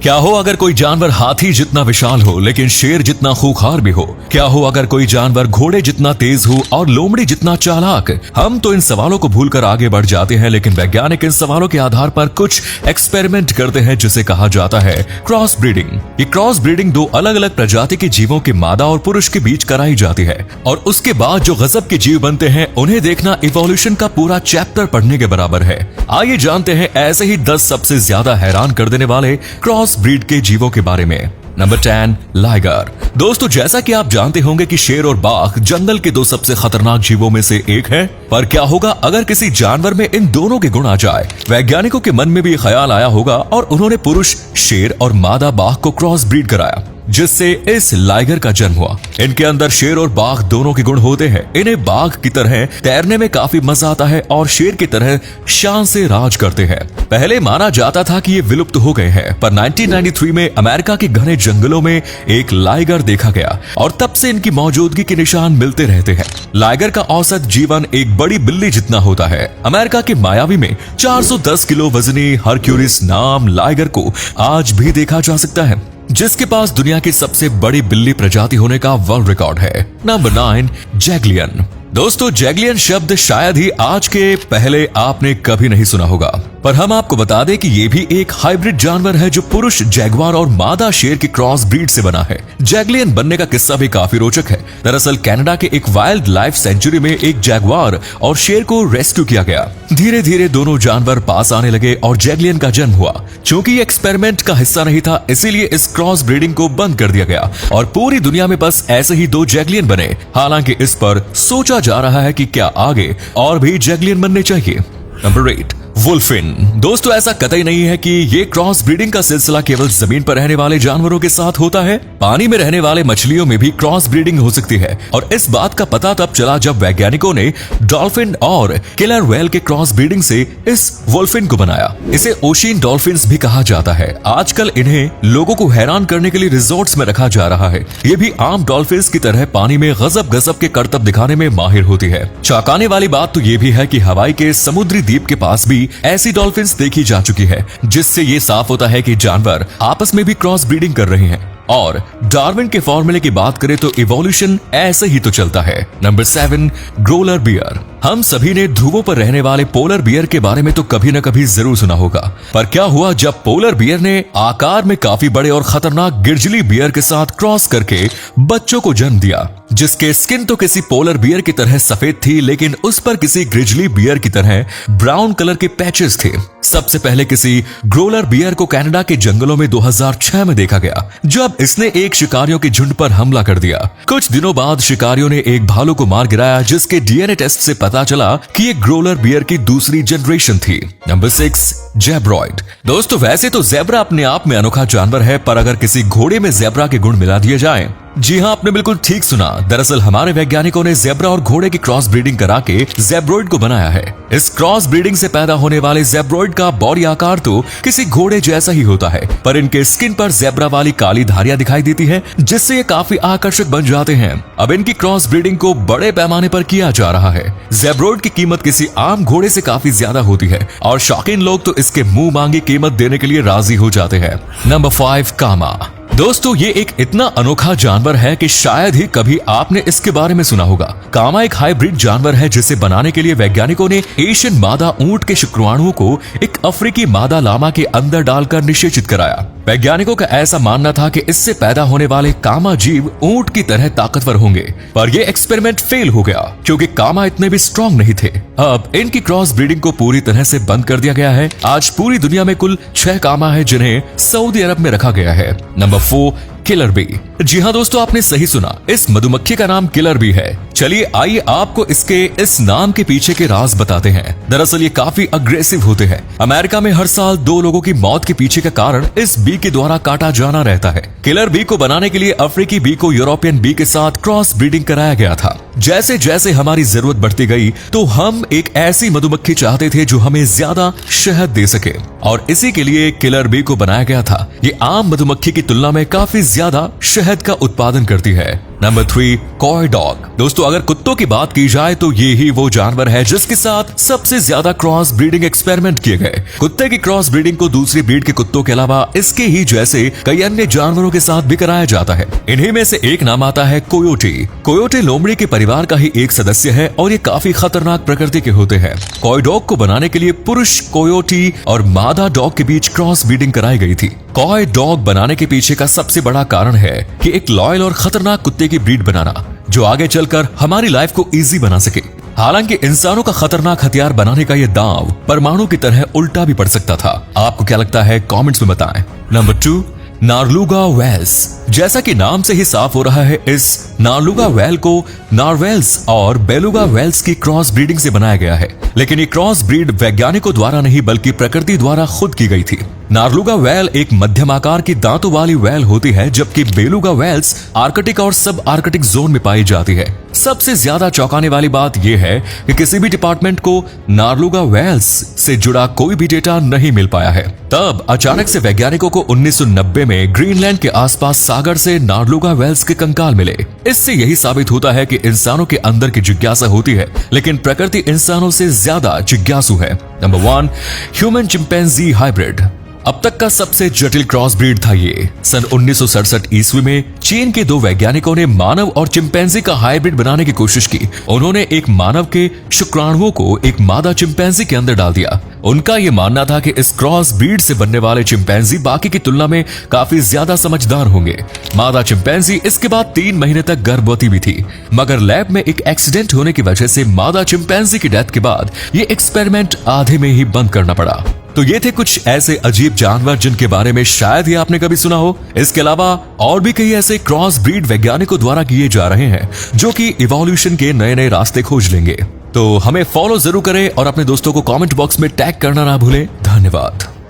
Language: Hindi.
क्या हो अगर कोई जानवर हाथी जितना विशाल हो लेकिन शेर जितना खूंखार भी हो? क्या हो अगर कोई जानवर घोड़े जितना तेज हो और लोमड़ी जितना चालाक? हम तो इन सवालों को भूलकर आगे बढ़ जाते हैं, लेकिन वैज्ञानिक इन सवालों के आधार पर कुछ एक्सपेरिमेंट करते हैं जिसे कहा जाता है क्रॉस ब्रीडिंग। ये क्रॉस ब्रीडिंग दो अलग अलग प्रजाति के जीवों के मादा और पुरुष के बीच कराई जाती है और उसके बाद जो गजब के जीव बनते हैं उन्हें देखना इवोल्यूशन का पूरा चैप्टर पढ़ने के बराबर है। आइए जानते हैं ऐसे ही 10 सबसे ज्यादा हैरान कर देने वाले क्रॉस ब्रीड के जीवों के बारे में। Number 10, liger. दोस्तों, जैसा कि आप जानते होंगे कि शेर और बाघ जंगल के दो सबसे खतरनाक जीवों में से एक है, पर क्या होगा अगर किसी जानवर में इन दोनों के गुण आ जाए? वैज्ञानिकों के मन में भी ख्याल आया होगा और उन्होंने पुरुष शेर और मादा बाघ को क्रॉस ब्रीड कराया, जिससे इस लाइगर का जन्म हुआ। इनके अंदर शेर और बाघ दोनों के गुण होते हैं। इन्हें बाघ की तरह तैरने में काफी मजा आता है और शेर की तरह शान से राज करते हैं। पहले माना जाता था कि ये विलुप्त हो गए हैं, पर 1993 में अमेरिका के घने जंगलों में एक लाइगर देखा गया और तब से इनकी मौजूदगी के निशान मिलते रहते हैं। लाइगर का औसत जीवन एक बड़ी बिल्ली जितना होता है। अमेरिका के मायावी में 410 किलो वजनी हरक्यूलिस नाम लाइगर को आज भी देखा जा सकता है, जिसके पास दुनिया की सबसे बड़ी बिल्ली प्रजाति होने का वर्ल्ड रिकॉर्ड है। नंबर 9, जैगलियन। दोस्तों, जैगलियन शब्द शायद ही आज के पहले आपने कभी नहीं सुना होगा, पर हम आपको बता दें कि ये भी एक हाइब्रिड जानवर है जो पुरुष जैगवार और मादा शेर की क्रॉस ब्रीड से बना है। जैगलियन बनने का किस्सा भी काफी रोचक है। दरअसल कनाडा के एक वाइल्ड लाइफ सेंचुरी में एक जैगवार और शेर को रेस्क्यू किया गया। धीरे धीरे दोनों जानवर पास आने लगे और जैगलियन का जन्म हुआ। चूंकि ये एक्सपेरिमेंट का हिस्सा नहीं था, इसीलिए इस क्रॉस ब्रीडिंग को बंद कर दिया गया और पूरी दुनिया में बस ऐसे ही 2 जैगलियन बने। हालांकि इस पर सोचा जा रहा है कि क्या आगे और भी जैगलियन बनने चाहिए। नंबर 8, वुल्फिन। दोस्तों, ऐसा कतई नहीं है कि ये क्रॉस ब्रीडिंग का सिलसिला केवल जमीन पर रहने वाले जानवरों के साथ होता है। पानी में रहने वाले मछलियों में भी क्रॉस ब्रीडिंग हो सकती है और इस बात का पता तब चला जब वैज्ञानिकों ने डॉल्फिन और किलर व्हेल के क्रॉस ब्रीडिंग से इस वुल्फिन को बनाया। इसे ओशियन डॉल्फिन्स भी कहा जाता है। आजकल इन्हें लोगों को हैरान करने के लिए रिजॉर्ट्स में रखा जा रहा है। ये भी आम डॉल्फिन्स की तरह पानी में गजब गजब के करतब दिखाने में माहिर होती है। चौंकाने वाली बात तो ये भी है कि हवाई के समुद्री द्वीप के पास भी ऐसी डॉल्फिन्स देखी जा चुकी है, जिससे ये साफ होता है कि जानवर आपस में भी क्रॉस ब्रीडिंग कर रहे हैं। और डार्विन के फॉर्मूले की बात करें तो इवोल्यूशन ऐसे ही तो चलता है। Number 7, growler beer. हम सभी ने ध्रुवों पर रहने वाले पोलर बियर के बारे में तो कभी न कभी जरूर सुना होगा, पर क्या हुआ जब पोलर बियर ने आकार में काफी बड़े और खतरनाक गिरजली बियर के साथ क्रॉस करके बच्चों को जन्म दिया, जिसके स्किन तो किसी पोलर बियर की तरह सफेद थी, लेकिन उस पर किसी ग्रिजली बियर की तरह ब्राउन कलर के पैचेस थे। सबसे पहले किसी ग्रोलर बियर को कनाडा के जंगलों में 2006 में देखा गया, जब इसने एक शिकारियों के झुंड पर हमला कर दिया। कुछ दिनों बाद शिकारियों ने एक भालू को मार गिराया, जिसके डीएनए टेस्ट से पता चला कि ये ग्रोलर बियर की दूसरी जनरेशन थी। नंबर 6, जेब्रॉइड। दोस्तों, वैसे तो जेब्रा अपने आप में अनोखा जानवर है, पर अगर किसी घोड़े में जेब्रा के गुण मिला दिए जाएं, जी हाँ, आपने बिल्कुल ठीक सुना। दरअसल हमारे वैज्ञानिकों ने जेब्रा और घोड़े की क्रॉस ब्रीडिंग करा के जेब्रॉइड को बनाया है। इस क्रॉस ब्रीडिंग से पैदा होने वाले जेब्रॉइड का बॉडी आकार तो किसी घोड़े जैसा ही होता है, पर इनके स्किन पर जेब्रा वाली काली धारियां दिखाई देती हैं, जिससे ये काफी आकर्षक बन जाते हैं। अब इनकी क्रॉस ब्रीडिंग को बड़े पैमाने पर किया जा रहा है। जेब्रॉइड की कीमत किसी आम घोड़े से काफी ज्यादा होती है और शौकीन लोग तो इसके मुंह मांगी कीमत देने के लिए राजी हो जाते हैं। नंबर 5, कामा। दोस्तों, ये एक इतना अनोखा जानवर है कि शायद ही कभी आपने इसके बारे में सुना होगा। कामा एक हाइब्रिड जानवर है जिसे बनाने के लिए वैज्ञानिकों ने एशियन मादा ऊंट के शुक्राणुओं को एक अफ्रीकी मादा लामा के अंदर डालकर निषेचित कराया। वैज्ञानिकों का ऐसा मानना था कि इससे पैदा होने वाले कामा जीव ऊंट की तरह ताकतवर होंगे, पर यह एक्सपेरिमेंट फेल हो गया क्योंकि कामा इतने भी स्ट्रॉन्ग नहीं थे। अब इनकी क्रॉस ब्रीडिंग को पूरी तरह से बंद कर दिया गया है। आज पूरी दुनिया में कुल 6 कामा है जिन्हें सऊदी अरब में रखा गया है। Number 4, killer B. जी हाँ दोस्तों, आपने सही सुना, इस मधुमक्खी का नाम किलर बी है। चलिए आइए आपको इसके इस नाम के पीछे के राज बताते हैं। दरअसल ये काफी अग्रेसिव होते हैं। अमेरिका में हर साल 2 लोगों की मौत के पीछे का कारण इस बी के द्वारा काटा जाना रहता है। किलर बी को बनाने के लिए अफ्रीकी बी को यूरोपियन बी के साथ क्रॉस ब्रीडिंग कराया गया था। जैसे जैसे हमारी जरूरत बढ़ती गई तो हम एक ऐसी मधुमक्खी चाहते थे जो हमें ज्यादा शहद दे सके, और इसी के लिए किलर बी को बनाया गया था। ये आम मधुमक्खी की तुलना में काफी ज्यादा शहद का उत्पादन करती है। Number 3, coy dog. दोस्तों अगर कुत्तों की बात की जाए तो ये ही वो जानवर है जिसके साथ सबसे ज्यादा क्रॉस ब्रीडिंग एक्सपेरिमेंट किए गए। कुत्ते की क्रॉस ब्रीडिंग को दूसरी ब्रीड के कुत्तों के अलावा इसके ही जैसे कई अन्य जानवरों के साथ भी कराया जाता है। इन्हीं में से एक नाम आता है कोयोटे। कोयोटे लोमड़ी के परिवार का ही एक सदस्य है और ये काफी खतरनाक प्रकृति के होते हैं। कॉय डॉग को बनाने के लिए पुरुष कोयोटी और मादा डॉग के बीच क्रॉस ब्रीडिंग कराई गई थी। कॉय डॉग बनाने के पीछे का सबसे बड़ा कारण है कि एक लॉयल और खतरनाक कुत्ते की ब्रीड बनाना जो आगे चलकर हमारी लाइफ को इजी बना सके। हालांकि इंसानों का खतरनाक हथियार बनाने का यह दांव परमाणु की तरह उल्टा भी पड़ सकता था। आपको क्या लगता है कमेंट्स में बताएं। नंबर 2, नारलुगा वेल्स। जैसा कि नाम से ही साफ हो रहा है, इस नारलुगा वेल को नारवेल्स और बेलुगा वेल्स की क्रॉस ब्रीडिंग से बनाया गया है। लेकिन ये क्रॉस ब्रीड वैज्ञानिकों द्वारा नहीं बल्कि प्रकृति द्वारा खुद की गई थी। नारलुगा वेल एक मध्यम आकार की दांतों वाली वेल होती है, जबकि बेलुगा वेल्स आर्कटिक और सब आर्कटिक जोन में पाई जाती है। सबसे ज्यादा चौंकाने वाली बात यह है कि किसी भी डिपार्टमेंट को नारलुगा वेल्स से जुड़ा कोई भी डेटा नहीं मिल पाया है। तब अचानक से वैज्ञानिकों को 1990 में ग्रीनलैंड के आसपास सागर से नारलुगा वेल्स के कंकाल मिले। इससे यही साबित होता है कि इंसानों के अंदर की जिज्ञासा होती है, लेकिन प्रकृति इंसानों से ज्यादा जिज्ञासु है। Number 1, human chimpanzee hybrid. अब तक का सबसे जटिल क्रॉस ब्रीड था ये। सन 1967 ईस्वी में चीन के 2 वैज्ञानिकों ने मानव और चिंपैंजी का हाइब्रिड बनाने की कोशिश की। उन्होंने एक मानव के शुक्राणुओं को एक मादा चिंपैंजी के अंदर डाल दिया। उनका यह मानना था कि इस क्रॉस ब्रीड से बनने वाले चिंपैंजी बाकी की तुलना में काफी ज्यादा समझदार होंगे। मादा चिंपैंजी इसके बाद 3 महीने तक गर्भवती भी थी, मगर लैब में एक एक्सीडेंट होने की वजह से मादा चिंपैंजी की डेथ के बाद ये एक्सपेरिमेंट आधे में ही बंद करना पड़ा। तो ये थे कुछ ऐसे अजीब जानवर जिनके बारे में शायद ही आपने कभी सुना हो। इसके अलावा और भी कई ऐसे क्रॉस ब्रीड वैज्ञानिकों द्वारा किए जा रहे हैं जो कि इवोल्यूशन के नए नए रास्ते खोज लेंगे। तो हमें फॉलो जरूर करें और अपने दोस्तों को कमेंट बॉक्स में टैग करना ना भूलें। धन्यवाद।